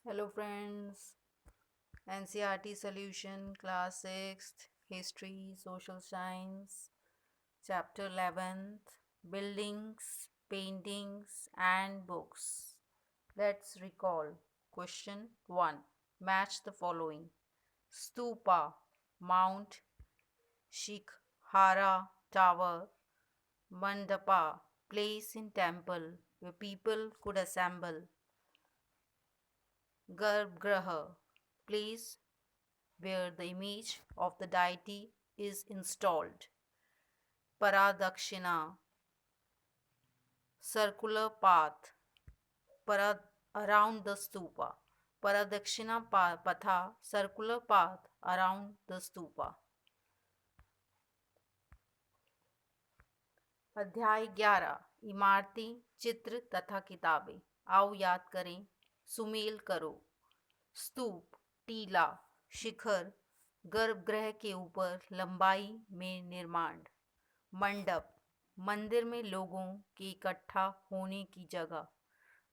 Hello friends, NCRT Solution, Class 6th, History, Social Science, Chapter 11th, Buildings, Paintings and Books. Let's recall. Question 1. Match the following. Stupa, Mount, Shikhara, Tower, Mandapa, place in temple where people could assemble. Garbhagriha, place where the image of the deity is installed. Paradakshina, circular path around the stupa. Paradakshina patha, circular path around the stupa. अध्याय 11 इमारतें, चित्र तथा किताबें। आओ याद करें, सुमेल करो। स्तूप, टीला, शिखर, गर्भगृह के ऊपर लंबाई में निर्माण। मंडप, मंदिर में लोगों के इकट्ठा होने की जगह।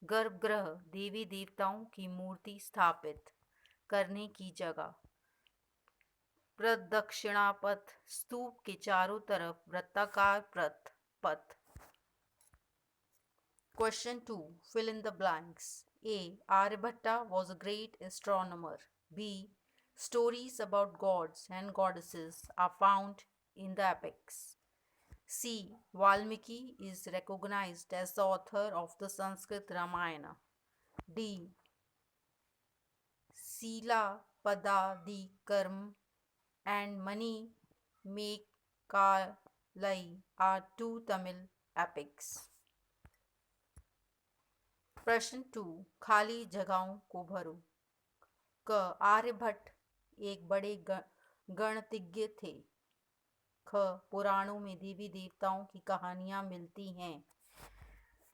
गर्भगृह, देवी देवताओं की मूर्ति स्थापित करने की जगह। प्रदक्षिणा पथ, स्तूप के चारों तरफ वृत्ताकार पथ। Question 2. Fill in the blanks. A. Aryabhatta was a great astronomer. B. Stories about gods and goddesses are found in the epics. C. Valmiki is recognized as the author of the Sanskrit Ramayana. D. Sila Padadikarm and Mani Mekalai are two Tamil epics. प्रश्न 2. खाली जगहों को भरो। क. आर्यभट्ट एक बड़े गणितज्ञ थे। ख. पुराणों में देवी देवताओं की कहानियां मिलती हैं।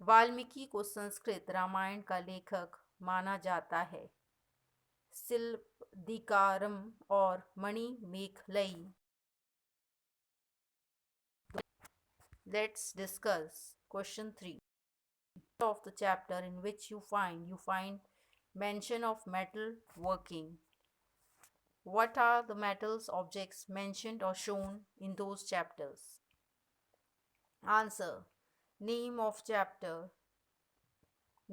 वाल्मीकि को संस्कृत रामायण का लेखक माना जाता है। शिल्पदिकारम और मणिमेखलई। Let's discuss question 3 of the chapter in which you find mention of metal working. What are the metals objects mentioned or shown in those chapters? Answer. Name of chapter.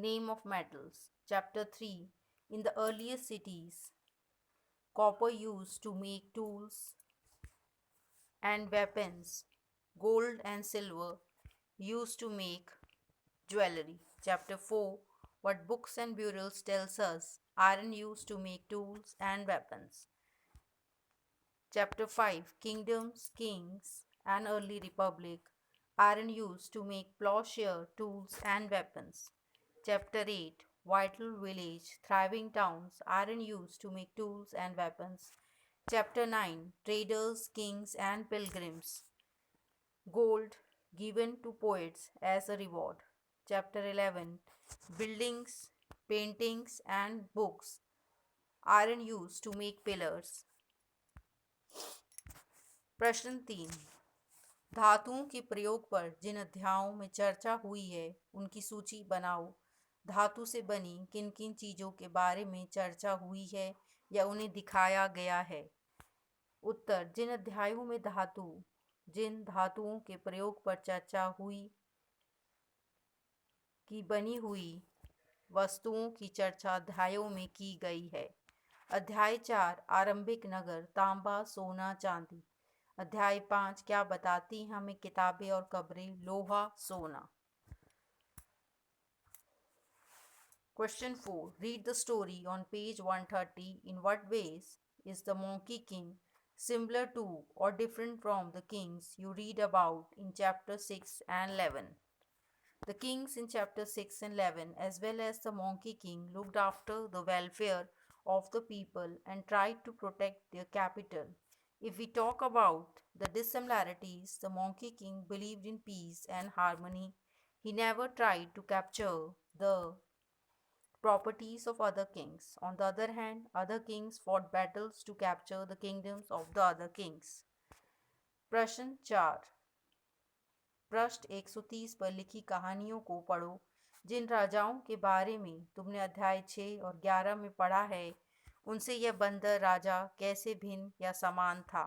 Name of metals. Chapter 3. In the earliest cities, copper used to make tools and weapons. Gold and silver used to make jewelry. Chapter 4. What books and burials tells us iron used to make tools and weapons. Chapter 5. Kingdoms, kings and early republic. Iron used to make plowshare, tools and weapons. Chapter 8. Vital village, thriving towns. Iron used to make tools and weapons. Chapter 9. Traders, kings and pilgrims. Gold given to poets as a reward. Chapter 11. Buildings, paintings and books. Iron used to make pillars. प्रश्न 3. धातुओं के प्रयोग पर जिन अध्यायों में चर्चा हुई है उनकी सूची बनाओ। धातु से बनी किन किन चीज़ों के बारे में चर्चा हुई है या उन्हें दिखाया गया है। उत्तर. जिन अध्यायों में जिन धातुओं के प्रयोग पर चर्चा हुई की बनी हुई वस्तुओं की चर्चा अध्यायों में की गई है। अध्याय 4. आरंभिक नगर, तांबा, सोना, चांदी। अध्याय 5. क्या बताती हमें किताबें और कब्रें, लोहा, सोना। Question 4. Read the story on page 130. In what ways is the Monkey King similar to or different from the kings you read about in chapter 6 and 11? The kings in chapter 6 and 11, as well as the Monkey King, looked after the welfare of the people and tried to protect their capital. If we talk about the dissimilarities, the Monkey King believed in peace and harmony. He never tried to capture the properties of other kings. On the other hand, other kings fought battles to capture the kingdoms of the other kings. प्रश्न 4. पृष्ठ 130 पर लिखी कहानियों को पढ़ो जिन राजाओं के बारे में तुमने अध्याय 6 और 11 में पढ़ा है, उनसे यह बंदर राजा कैसे भिन्न या समान था?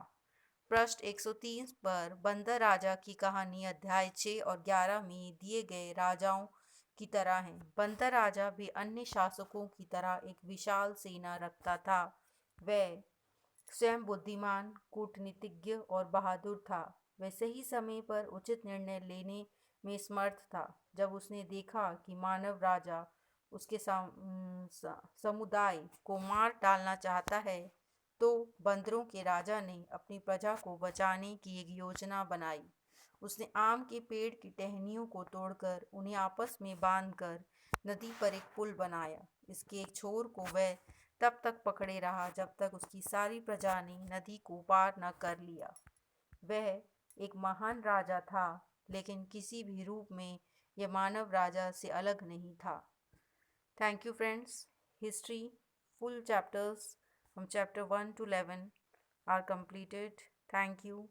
पृष्ठ 130 पर बंदर राजा की कहानी अध्याय 6 और 11 में दिए गए राजाओं की तरह है। बंदर राजा भी अन्य शासकों की तरह एक विशाल सेना रखता था। वह स्वयं बुद्धिमान, कूटनीतिज्ञ और बहादुर था। वह सही समय पर उचित निर्णय लेने में समर्थ था। जब उसने देखा कि मानव राजा उसके समुदाय को मार डालना चाहता है, तो बंदरों के राजा ने अपनी प्रजा को बचाने की एक योजना बनाई। उसने आम के पेड़ की टहनियों को तोड़कर उन्हें आपस में बांधकर नदी पर एक पुल बनाया। इसके एक छोर को वह तब तक पकड़े रहा जब तक उसकी सारी प्रजा ने नदी को पार न कर लिया। वह एक महान राजा था, लेकिन किसी भी रूप में यह मानव राजा से अलग नहीं था। Thank you friends. History full chapters from chapter 1 to 11 are completed. Thank you.